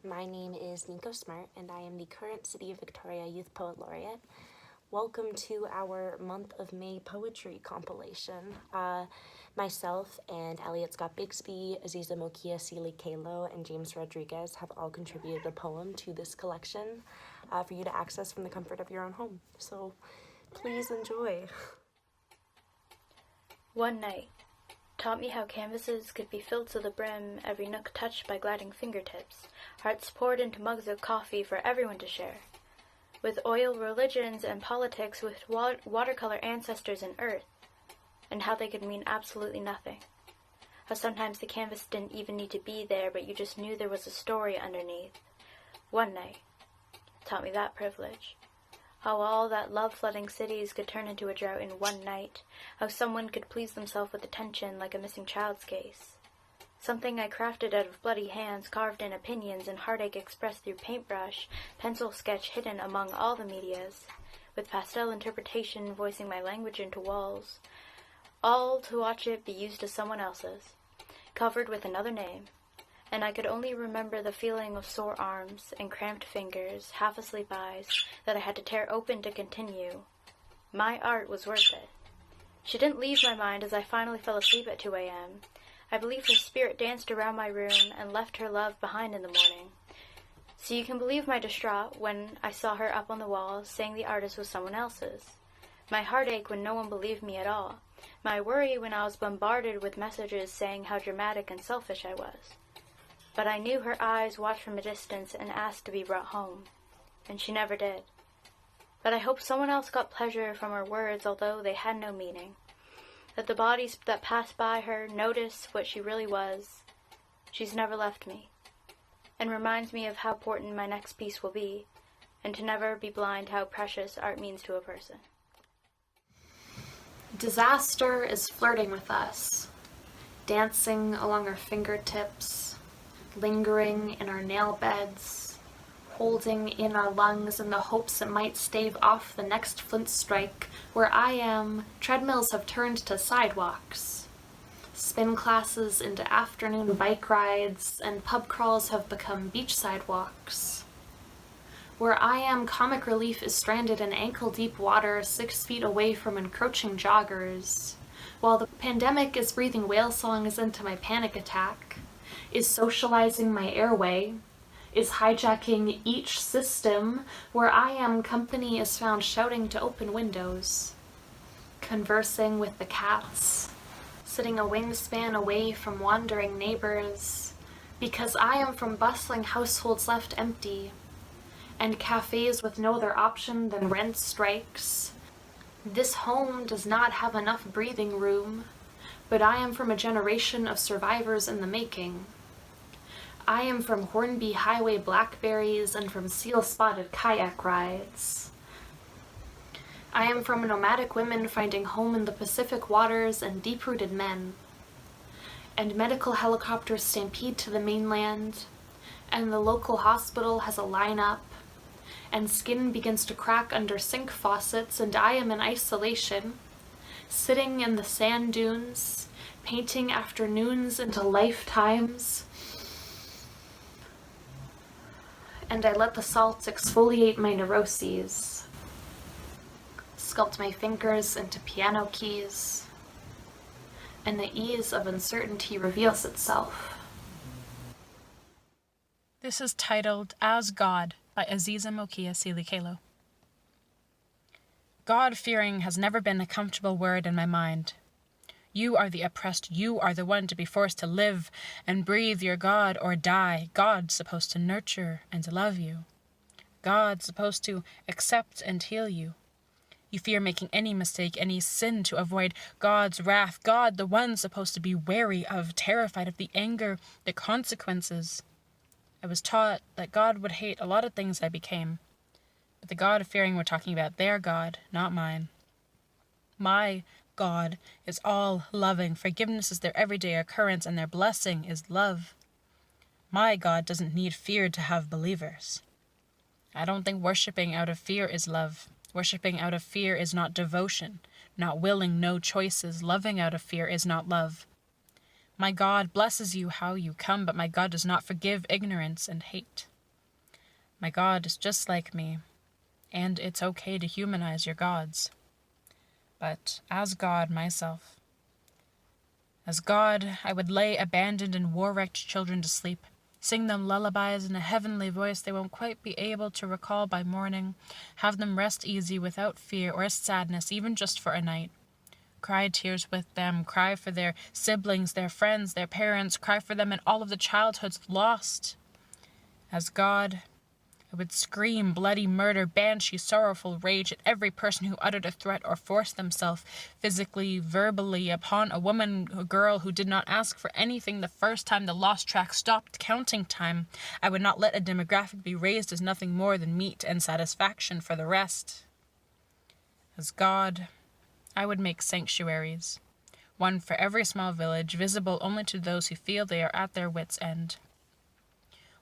My name is Neko Smart, and I am the current City of Victoria Youth Poet Laureate. Welcome to our month of May poetry compilation. Myself and Elliot Scott Bixby, Aziza Mokia, Seeley Kalo, and James Rodriguez have all contributed a poem to this collection for you to access from the comfort of your own home. So please enjoy. One night taught me how canvases could be filled to the brim, every nook touched by gliding fingertips, hearts poured into mugs of coffee for everyone to share. With oil religions and politics, with watercolor ancestors and earth, and how they could mean absolutely nothing. How sometimes the canvas didn't even need to be there, but you just knew there was a story underneath. One night taught me that privilege. How all that love-flooding cities could turn into a drought in one night. How someone could please themselves with attention like a missing child's case. Something I crafted out of bloody hands, carved in opinions, and heartache expressed through paintbrush, pencil sketch hidden among all the medias, with pastel interpretation voicing my language into walls. All to watch it be used as someone else's, covered with another name. And I could only remember the feeling of sore arms and cramped fingers, half-asleep eyes, that I had to tear open to continue. My art was worth it. She didn't leave my mind as I finally fell asleep at 2 a.m. I believe her spirit danced around my room and left her love behind in the morning. So you can believe my distraught when I saw her up on the wall, saying the artist was someone else's. My heartache when no one believed me at all. My worry when I was bombarded with messages saying how dramatic and selfish I was. But I knew her eyes watched from a distance and asked to be brought home, and she never did. But I hope someone else got pleasure from her words, although they had no meaning. That the bodies that passed by her noticed what she really was. She's never left me, and reminds me of how important my next piece will be, and to never be blind how precious art means to a person. Disaster is flirting with us, dancing along our fingertips, lingering in our nail beds, holding in our lungs in the hopes it might stave off the next flint strike. Where I am, treadmills have turned to sidewalks. Spin classes into afternoon bike rides, and pub crawls have become beachside walks. Where I am, comic relief is stranded in ankle-deep water 6 feet away from encroaching joggers, while the pandemic is breathing whale songs into my panic attack, is socializing my airway, is hijacking each system. Where I am, company is found shouting to open windows, conversing with the cats, sitting a wingspan away from wandering neighbors, because I am from bustling households left empty, and cafes with no other option than rent strikes. This home does not have enough breathing room, but I am from a generation of survivors in the making. I am from Hornby Highway blackberries and from seal-spotted kayak rides. I am from nomadic women finding home in the Pacific waters and deep-rooted men, and medical helicopters stampede to the mainland, and the local hospital has a lineup, and skin begins to crack under sink faucets, and I am in isolation, sitting in the sand dunes, painting afternoons into lifetimes, and I let the salt exfoliate my neuroses, sculpt my fingers into piano keys, and the ease of uncertainty reveals itself. This is titled As God by Aziza Mokia Seeley Kalo. God-fearing has never been a comfortable word in my mind. You are the oppressed. You are the one to be forced to live and breathe your God or die. God's supposed to nurture and love you. God's supposed to accept and heal you. You fear making any mistake, any sin to avoid God's wrath. God, the one supposed to be wary of, terrified of the anger, the consequences. I was taught that God would hate a lot of things I became. But the God-fearing we're talking about, their God, not mine. My God is all loving. Forgiveness is their everyday occurrence, and their blessing is love. My God doesn't need fear to have believers. I don't think worshiping out of fear is love. Worshipping out of fear is not devotion. Not willing, no choices. Loving out of fear is not love. My God blesses you how you come, but my God does not forgive ignorance and hate. My God is just like me, and it's okay to humanize your gods. But as God myself, as God, I would lay abandoned and war-wrecked children to sleep, sing them lullabies in a heavenly voice they won't quite be able to recall by morning, have them rest easy without fear or sadness, even just for a night. Cry tears with them, cry for their siblings, their friends, their parents, cry for them and all of the childhoods lost. As God, I would scream bloody murder, banshee, sorrowful rage at every person who uttered a threat or forced themselves physically, verbally upon a woman or girl who did not ask for anything the first time the lost track stopped counting time. I would not let a demographic be raised as nothing more than meat and satisfaction for the rest. As God, I would make sanctuaries, one for every small village, visible only to those who feel they are at their wits' end.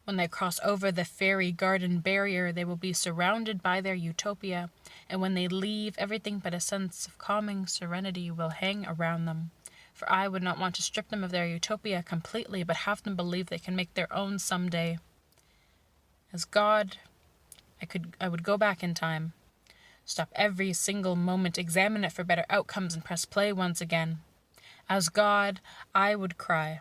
When they cross over the fairy garden barrier, they will be surrounded by their utopia, and when they leave, everything but a sense of calming serenity will hang around them. For I would not want to strip them of their utopia completely, but have them believe they can make their own someday. As God, I would go back in time, stop every single moment, examine it for better outcomes, and press play once again. As God, I would cry.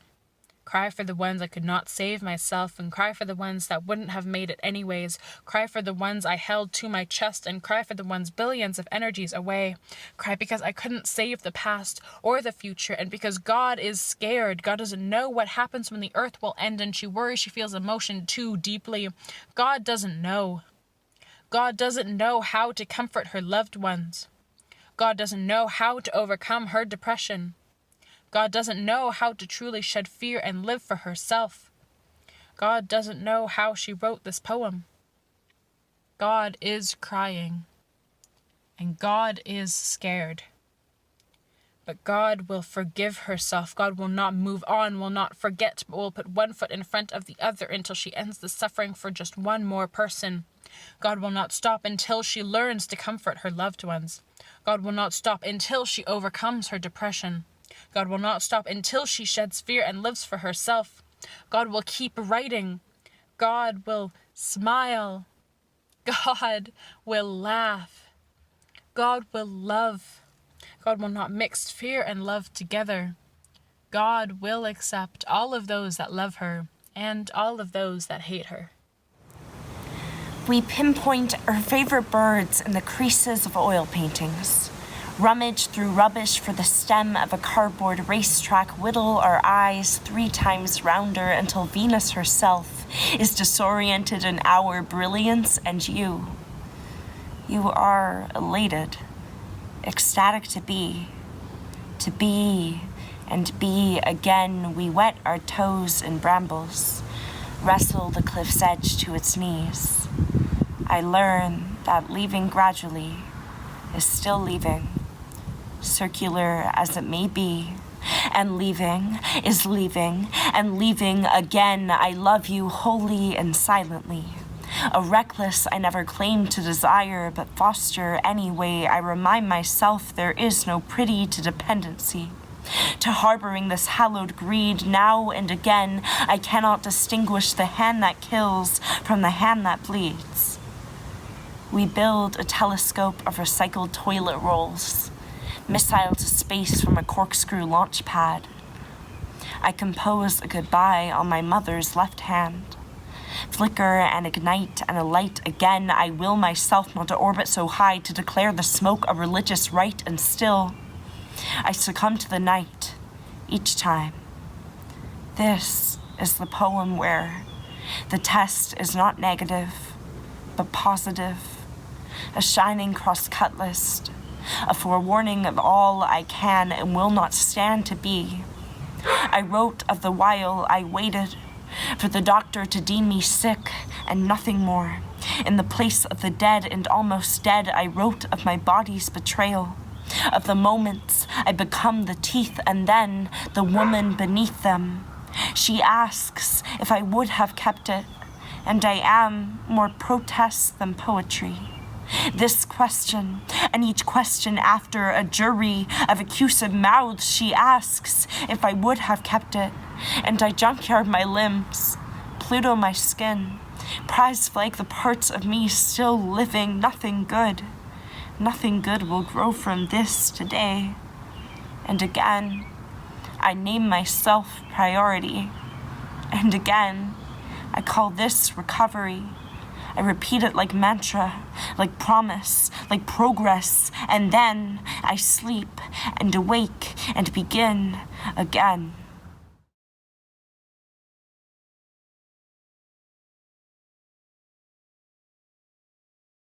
Cry for the ones I could not save myself, and cry for the ones that wouldn't have made it anyways. Cry for the ones I held to my chest, and cry for the ones billions of energies away. Cry because I couldn't save the past or the future, and because God is scared. God doesn't know what happens when the earth will end, and she worries she feels emotion too deeply. God doesn't know. God doesn't know how to comfort her loved ones. God doesn't know how to overcome her depression. God doesn't know how to truly shed fear and live for herself. God doesn't know how she wrote this poem. God is crying, and God is scared. But God will forgive herself. God will not move on, will not forget, but will put one foot in front of the other until she ends the suffering for just one more person. God will not stop until she learns to comfort her loved ones. God will not stop until she overcomes her depression. God will not stop until she sheds fear and lives for herself. God will keep writing. God will smile. God will laugh. God will love. God will not mix fear and love together. God will accept all of those that love her and all of those that hate her. We pinpoint our favorite birds in the creases of oil paintings. Rummage through rubbish for the stem of a cardboard racetrack, whittle our eyes 3 times rounder until Venus herself is disoriented in our brilliance, and you are elated, ecstatic to be and be again. We wet our toes in brambles, wrestle the cliff's edge to its knees. I learn that leaving gradually is still leaving, circular as it may be, and leaving is leaving, and leaving again. I love you wholly and silently. A reckless I never claimed to desire, but foster anyway. I remind myself there is no pretty to dependency, to harboring this hallowed greed. Now and again, I cannot distinguish the hand that kills from the hand that bleeds. We build a telescope of recycled toilet rolls, missile to space from a corkscrew launch pad. I compose a goodbye on my mother's left hand. Flicker and ignite and alight again. I will myself not to orbit so high, to declare the smoke a religious rite, and still I succumb to the night each time. This is the poem where the test is not negative, but positive. A shining cross-cut list, a forewarning of all I can and will not stand to be. I wrote of the while I waited for the doctor to deem me sick and nothing more. In the place of the dead and almost dead, I wrote of my body's betrayal, of the moments I become the teeth and then the woman beneath them. She asks if I would have kept it, and I am more protest than poetry. This question, and each question after, a jury of accused mouths, she asks if I would have kept it, and I junkyard my limbs, Pluto my skin, Prized like the parts of me still living, nothing good will grow from this today. And again, I name myself priority. And again, I call this recovery. I repeat it like mantra, like promise, like progress, and then I sleep and awake and begin again.